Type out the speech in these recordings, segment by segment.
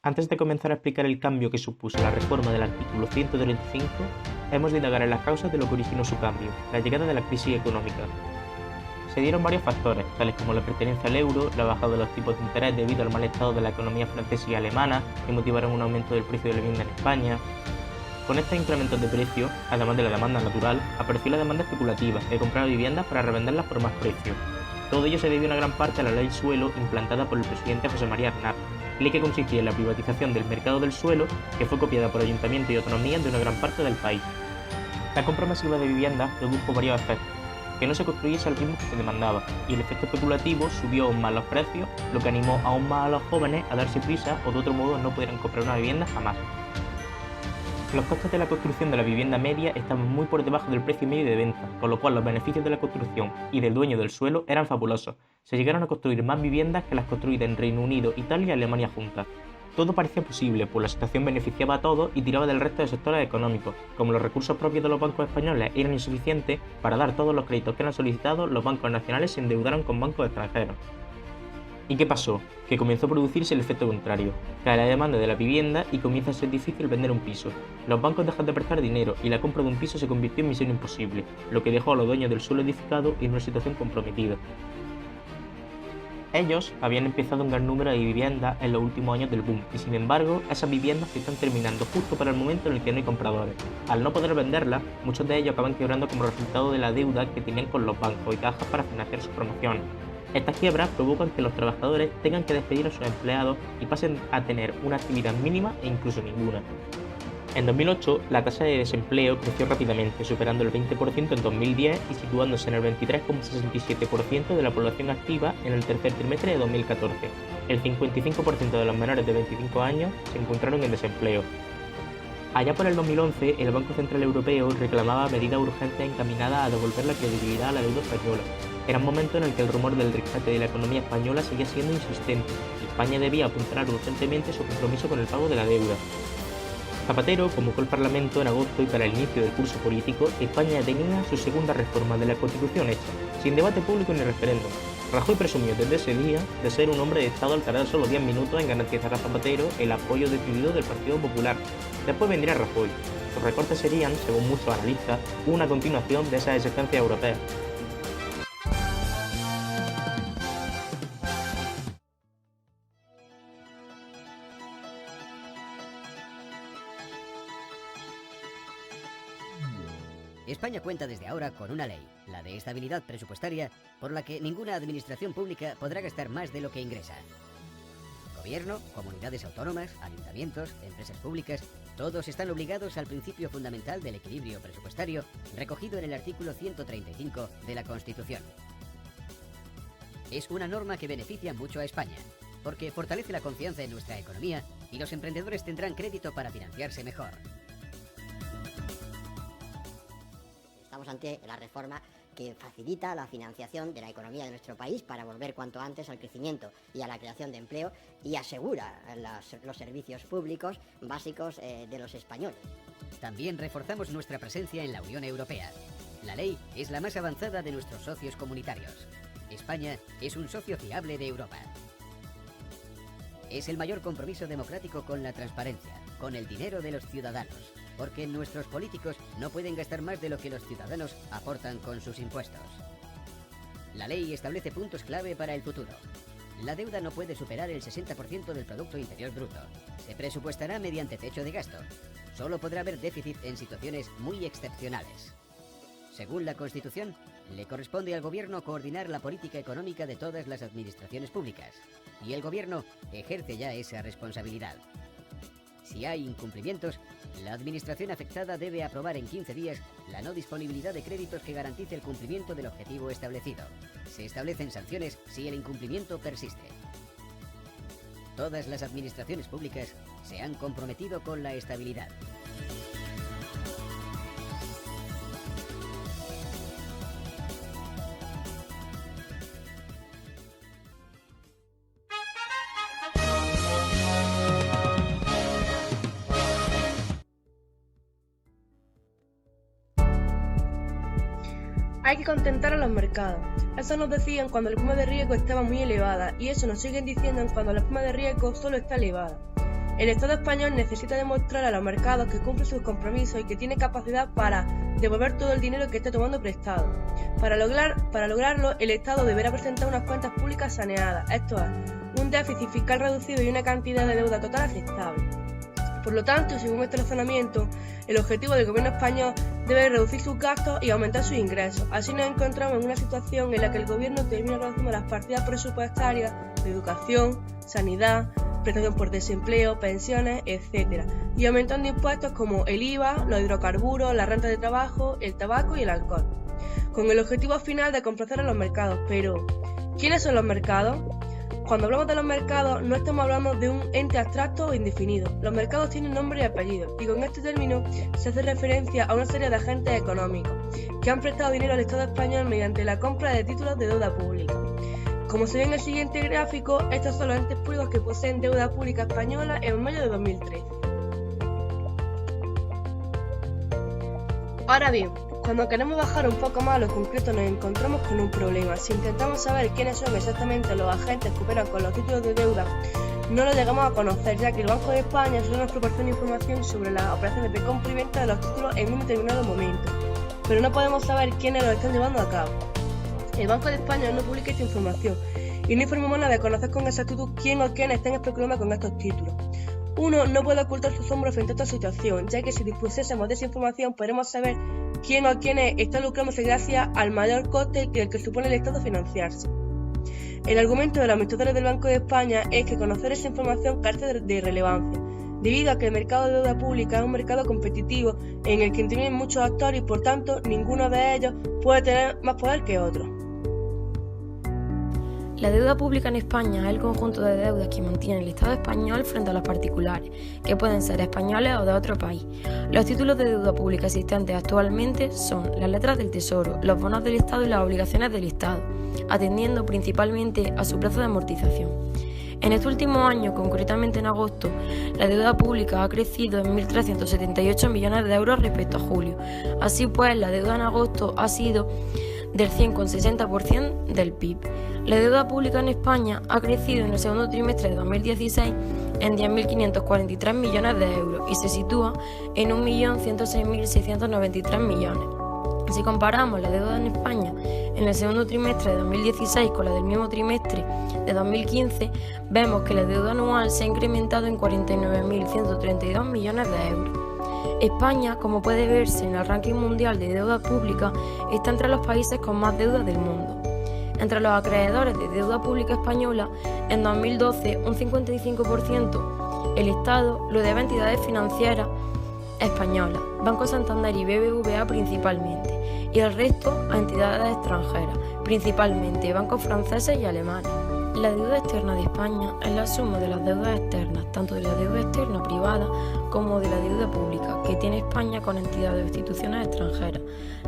Antes de comenzar a explicar el cambio que supuso la reforma del artículo 135, hemos de indagar en las causas de lo que originó su cambio, la llegada de la crisis económica. Se dieron varios factores, tales como la pertenencia al euro, la bajada de los tipos de interés debido al mal estado de la economía francesa y alemana, que motivaron un aumento del precio de la vivienda en España. Con estos incrementos de precio, además de la demanda natural, apareció la demanda especulativa, que compraba viviendas para revenderlas por más precio. Todo ello se debió en gran parte a la ley suelo implantada por el presidente José María Aznar, ley que consistía en la privatización del mercado del suelo, que fue copiada por ayuntamientos y autonomías de una gran parte del país. La compra masiva de viviendas produjo varios efectos: que no se construyese al ritmo que se demandaba, y el efecto especulativo subió aún más los precios, lo que animó aún más a los jóvenes a darse prisa o de otro modo no pudieran comprar una vivienda jamás. Los costes de la construcción de la vivienda media estaban muy por debajo del precio medio de venta, con lo cual los beneficios de la construcción y del dueño del suelo eran fabulosos. Se llegaron a construir más viviendas que las construidas en Reino Unido, Italia y Alemania juntas. Todo parecía posible, pues la situación beneficiaba a todos y tiraba del resto de sectores económicos. Como los recursos propios de los bancos españoles eran insuficientes para dar todos los créditos que eran solicitados, los bancos nacionales se endeudaron con bancos extranjeros. ¿Y qué pasó? Que comenzó a producirse el efecto contrario. Cae la demanda de la vivienda y comienza a ser difícil vender un piso. Los bancos dejan de prestar dinero y la compra de un piso se convirtió en misión imposible, lo que dejó a los dueños del suelo edificado en una situación comprometida. Ellos habían empezado un gran número de viviendas en los últimos años del boom y sin embargo esas viviendas se están terminando justo para el momento en el que no hay compradores. Al no poder venderlas, muchos de ellos acaban quebrando como resultado de la deuda que tenían con los bancos y cajas para financiar sus promociones. Estas quiebras provocan que los trabajadores tengan que despedir a sus empleados y pasen a tener una actividad mínima e incluso ninguna. En 2008, la tasa de desempleo creció rápidamente, superando el 20% en 2010 y situándose en el 23,67% de la población activa en el tercer trimestre de 2014. El 55% de los menores de 25 años se encontraron en desempleo. Allá por el 2011, el Banco Central Europeo reclamaba medidas urgentes encaminadas a devolver la credibilidad a la deuda española. Era un momento en el que el rumor del rescate de la economía española seguía siendo insistente y España debía apuntalar urgentemente su compromiso con el pago de la deuda. Zapatero convocó el Parlamento en agosto y para el inicio del curso político, España tenía su segunda reforma de la Constitución hecha, sin debate público ni referéndum. Rajoy presumió desde ese día de ser un hombre de Estado al tardar solo 10 minutos en garantizar a Zapatero el apoyo decidido del Partido Popular. Después vendría Rajoy. Los recortes serían, según muchos analistas, una continuación de esas exigencias europeas. España cuenta desde ahora con una ley, la de estabilidad presupuestaria, por la que ninguna administración pública podrá gastar más de lo que ingresa. Gobierno, comunidades autónomas, ayuntamientos, empresas públicas, todos están obligados al principio fundamental del equilibrio presupuestario recogido en el artículo 135 de la Constitución. Es una norma que beneficia mucho a España, porque fortalece la confianza en nuestra economía y los emprendedores tendrán crédito para financiarse mejor. Estamos ante la reforma que facilita la financiación de la economía de nuestro país para volver cuanto antes al crecimiento y a la creación de empleo y asegura los servicios públicos básicos de los españoles. También reforzamos nuestra presencia en la Unión Europea. La ley es la más avanzada de nuestros socios comunitarios. España es un socio fiable de Europa. Es el mayor compromiso democrático con la transparencia, con el dinero de los ciudadanos, porque nuestros políticos no pueden gastar más de lo que los ciudadanos aportan con sus impuestos. La ley establece puntos clave para el futuro. La deuda no puede superar el 60% del Producto Interior Bruto. Se presupuestará mediante techo de gasto. Solo podrá haber déficit en situaciones muy excepcionales. Según la Constitución, le corresponde al Gobierno coordinar la política económica de todas las administraciones públicas, y el Gobierno ejerce ya esa responsabilidad. Si hay incumplimientos, la administración afectada debe aprobar en 15 días la no disponibilidad de créditos que garantice el cumplimiento del objetivo establecido. Se establecen sanciones si el incumplimiento persiste. Todas las administraciones públicas se han comprometido con la estabilidad. Hay que contentar a los mercados. Eso nos decían cuando la prima de riesgo estaba muy elevada y eso nos siguen diciendo cuando la prima de riesgo solo está elevada. El Estado español necesita demostrar a los mercados que cumple sus compromisos y que tiene capacidad para devolver todo el dinero que esté tomando prestado. Para lograrlo, el Estado deberá presentar unas cuentas públicas saneadas, esto es, un déficit fiscal reducido y una cantidad de deuda total aceptable. Por lo tanto, según este razonamiento, el objetivo del gobierno español debe reducir sus gastos y aumentar sus ingresos. Así nos encontramos en una situación en la que el gobierno termina reduciendo las partidas presupuestarias de educación, sanidad, prestación por desempleo, pensiones, etc. y aumentando impuestos como el IVA, los hidrocarburos, la renta de trabajo, el tabaco y el alcohol, con el objetivo final de complacer a los mercados. Pero, ¿quiénes son los mercados? Cuando hablamos de los mercados, no estamos hablando de un ente abstracto o indefinido. Los mercados tienen nombre y apellido, y con este término se hace referencia a una serie de agentes económicos que han prestado dinero al Estado español mediante la compra de títulos de deuda pública. Como se ve en el siguiente gráfico, estos son los entes públicos que poseen deuda pública española en mayo de 2013. Ahora bien, cuando queremos bajar un poco más a lo concreto nos encontramos con un problema. Si intentamos saber quiénes son exactamente los agentes que operan con los títulos de deuda, no lo llegamos a conocer, ya que el Banco de España solo nos proporciona información sobre las operaciones de compra y venta de los títulos en un determinado momento, pero no podemos saber quiénes lo están llevando a cabo. El Banco de España no publica esta información y no informamos nada de conocer con exactitud quién o quién estén especulando con estos títulos. Uno no puede ocultar sus hombros frente a esta situación, ya que si dispusiésemos de esa información podremos saber quién o quiénes están lucrándose gracias al mayor coste que supone el Estado financiarse. El argumento de los administradores del Banco de España es que conocer esa información carece de relevancia, debido a que el mercado de deuda pública es un mercado competitivo en el que intervienen muchos actores y por tanto ninguno de ellos puede tener más poder que otro. La deuda pública en España es el conjunto de deudas que mantiene el Estado español frente a los particulares, que pueden ser españoles o de otro país. Los títulos de deuda pública existentes actualmente son las letras del Tesoro, los bonos del Estado y las obligaciones del Estado, atendiendo principalmente a su plazo de amortización. En este último año, concretamente en agosto, la deuda pública ha crecido en 1.378 millones de euros respecto a julio. Así pues, la deuda en agosto ha sido del 100,60% del PIB. La deuda pública en España ha crecido en el segundo trimestre de 2016 en 10.543 millones de euros y se sitúa en 1.106.693 millones. Si comparamos la deuda en España en el segundo trimestre de 2016 con la del mismo trimestre de 2015, vemos que la deuda anual se ha incrementado en 49.132 millones de euros. España, como puede verse en el ranking mundial de deuda pública, está entre los países con más deuda del mundo. Entre los acreedores de deuda pública española, en 2012 un 55% el Estado lo debe a entidades financieras españolas, Banco Santander y BBVA principalmente, y el resto a entidades extranjeras, principalmente bancos franceses y alemanes. La deuda externa de España es la suma de las deudas externas, tanto de la deuda externa privada como de la deuda pública, que tiene España con entidades o instituciones extranjeras.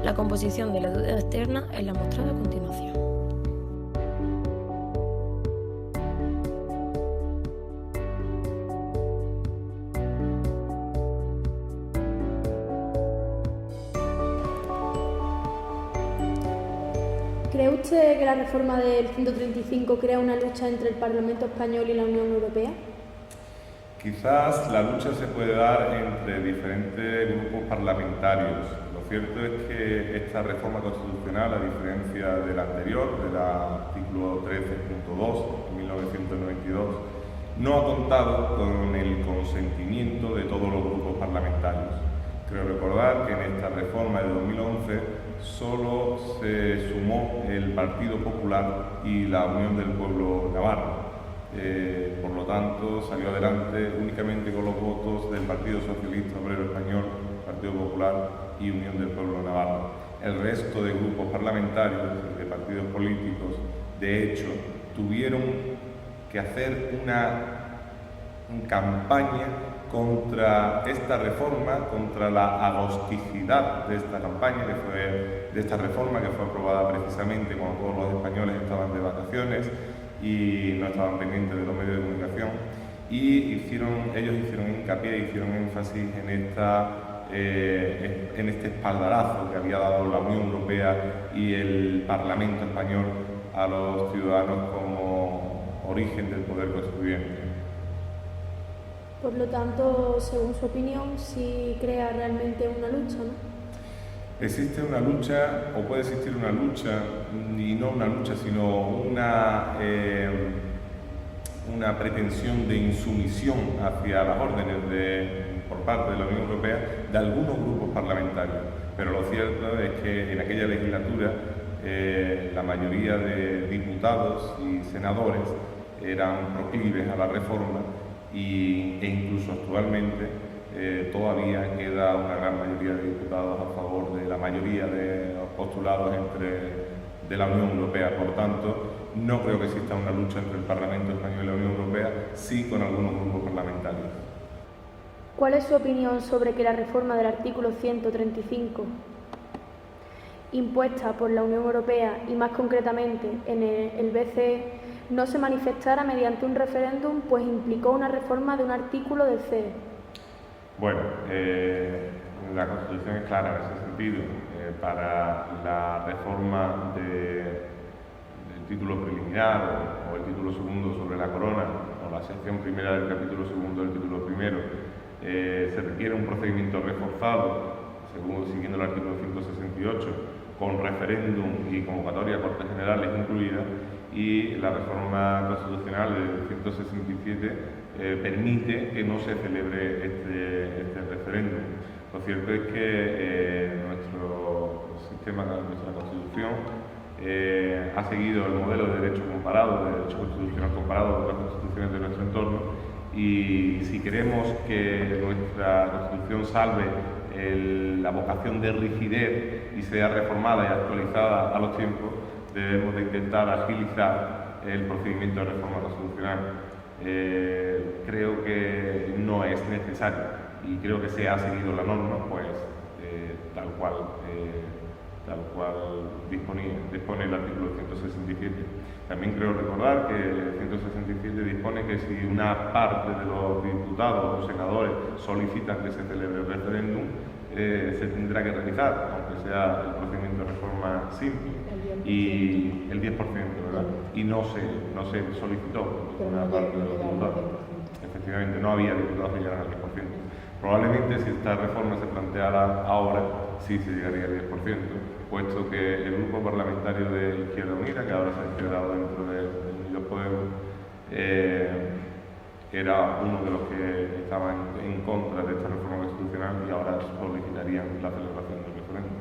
La composición de la deuda externa es la mostrada a continuación. ¿Cree usted que la reforma del 135 crea una lucha entre el Parlamento español y la Unión Europea? Quizás la lucha se puede dar entre diferentes grupos parlamentarios. Lo cierto es que esta reforma constitucional, a diferencia de la anterior, del artículo 13.2 de 1992, no ha contado con el consentimiento de todos los grupos parlamentarios. Creo recordar que en esta reforma de 2011 solo se sumó el Partido Popular y la Unión del Pueblo Navarro. Por lo tanto, salió adelante únicamente con los votos del Partido Socialista Obrero Español, Partido Popular y Unión del Pueblo Navarro. El resto de grupos parlamentarios, de partidos políticos, de hecho, tuvieron que hacer una campaña contra esta reforma, contra la agosticidad de esta campaña, de esta reforma que fue aprobada precisamente cuando todos los españoles estaban de vacaciones y no estaban pendientes de los medios de comunicación, y ellos hicieron hincapié, hicieron énfasis en este espaldarazo que había dado la Unión Europea y el Parlamento español a los ciudadanos como origen del poder constituyente. Por lo tanto, según su opinión, sí crea realmente una lucha, ¿no? Existe una lucha, o puede existir una lucha, y no una lucha, sino una pretensión de insumisión hacia las órdenes por parte de la Unión Europea de algunos grupos parlamentarios. Pero lo cierto es que en aquella legislatura la mayoría de diputados y senadores eran proclives a la reforma e incluso actualmente todavía queda una gran mayoría de diputados a favor de la mayoría de los postulados de la Unión Europea. Por tanto, no creo que exista una lucha entre el Parlamento Español y la Unión Europea, sí con algunos grupos parlamentarios. ¿Cuál es su opinión sobre que la reforma del artículo 135 impuesta por la Unión Europea y más concretamente en el BCE no se manifestara mediante un referéndum, pues implicó una reforma de un artículo del CE? Bueno, la Constitución es clara en ese sentido. Para la reforma del título preliminar o el título segundo sobre la corona o la sección primera del capítulo segundo del título primero, se requiere un procedimiento reforzado, siguiendo el artículo 168, con referéndum y convocatoria a Cortes Generales incluida, y la reforma constitucional del 167 permite que no se celebre este referéndum. Lo cierto es que nuestro sistema, nuestra Constitución, ha seguido el modelo de derecho comparado, de derecho constitucional comparado con las constituciones de nuestro entorno, y si queremos que nuestra Constitución salve la vocación de rigidez y sea reformada y actualizada a los tiempos, debemos de intentar agilizar el procedimiento de reforma constitucional. Creo que no es necesario y creo que se ha seguido la norma, pues tal cual dispone el artículo 167. También creo recordar que el 167 dispone que si una parte de los diputados o senadores solicitan que se celebre el referéndum, se tendrá que realizar, aunque sea el procedimiento de reforma simple, y el 10%, ¿verdad? Y no se solicitó una parte de los diputados. Efectivamente, no había diputados que llegaran al 10%. Probablemente si esta reforma se planteara ahora, sí se llegaría al 10%, puesto que el grupo parlamentario de Izquierda Unida, que ahora se ha integrado dentro de Unidos Podemos, era uno de los que estaban en contra de esta reforma constitucional y ahora solicitarían la celebración del referéndum.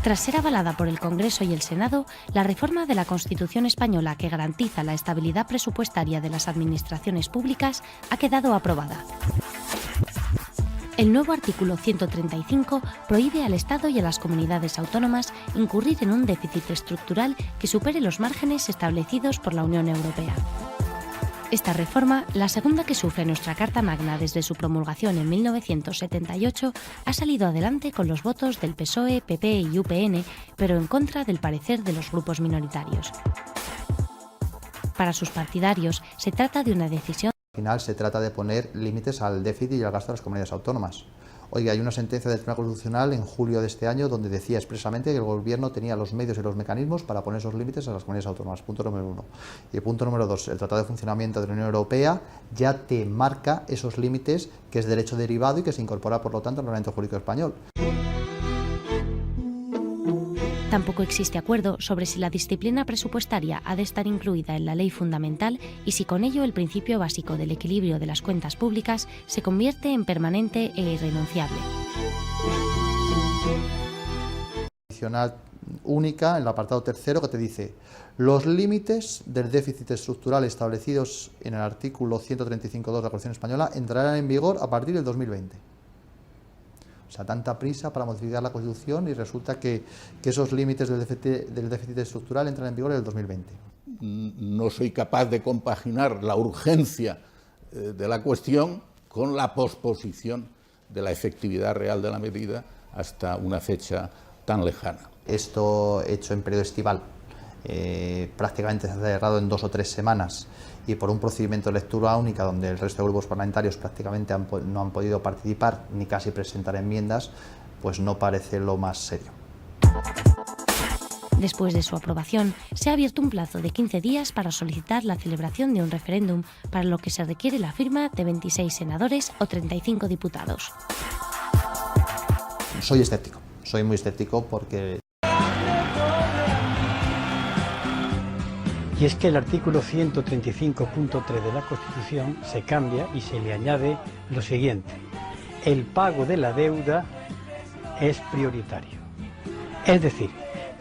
Tras ser avalada por el Congreso y el Senado, la reforma de la Constitución española que garantiza la estabilidad presupuestaria de las administraciones públicas ha quedado aprobada. El nuevo artículo 135 prohíbe al Estado y a las comunidades autónomas incurrir en un déficit estructural que supere los márgenes establecidos por la Unión Europea. Esta reforma, la segunda que sufre nuestra Carta Magna desde su promulgación en 1978, ha salido adelante con los votos del PSOE, PP y UPN, pero en contra del parecer de los grupos minoritarios. Para sus partidarios, se trata de una decisión. Al final se trata de poner límites al déficit y al gasto de las comunidades autónomas. Oiga, hay una sentencia del Tribunal Constitucional en julio de este año donde decía expresamente que el Gobierno tenía los medios y los mecanismos para poner esos límites a las comunidades autónomas. Punto número 1. Y punto número 2, el Tratado de Funcionamiento de la Unión Europea ya te marca esos límites, que es derecho derivado y que se incorpora, por lo tanto, al ordenamiento jurídico español. Tampoco existe acuerdo sobre si la disciplina presupuestaria ha de estar incluida en la ley fundamental y si con ello el principio básico del equilibrio de las cuentas públicas se convierte en permanente e irrenunciable. Adicional única en el apartado tercero que te dice: los límites del déficit estructural establecidos en el artículo 135.2 de la Constitución española entrarán en vigor a partir del 2020. O sea, tanta prisa para modificar la Constitución y resulta que esos límites del déficit estructural entran en vigor en el 2020. No soy capaz de compaginar la urgencia de la cuestión con la posposición de la efectividad real de la medida hasta una fecha tan lejana. Esto hecho en periodo estival prácticamente cerrado en 2 o 3 semanas y por un procedimiento de lectura única donde el resto de grupos parlamentarios prácticamente no han podido participar ni casi presentar enmiendas, pues no parece lo más serio. Después de su aprobación, se ha abierto un plazo de 15 días para solicitar la celebración de un referéndum, para lo que se requiere la firma de 26 senadores o 35 diputados. Soy escéptico, soy muy escéptico porque... Y es que el artículo 135.3 de la Constitución se cambia y se le añade lo siguiente: el pago de la deuda es prioritario. Es decir,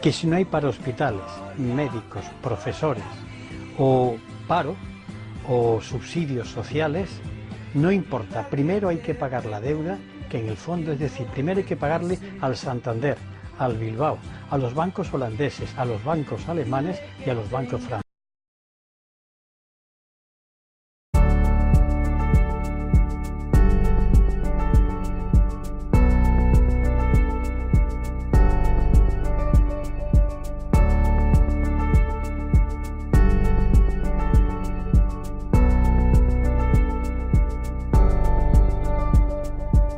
que si no hay para hospitales, médicos, profesores o paro o subsidios sociales, no importa, primero hay que pagar la deuda, que en el fondo, es decir, primero hay que pagarle al Santander, al Bilbao, a los bancos holandeses, a los bancos alemanes y a los bancos franceses.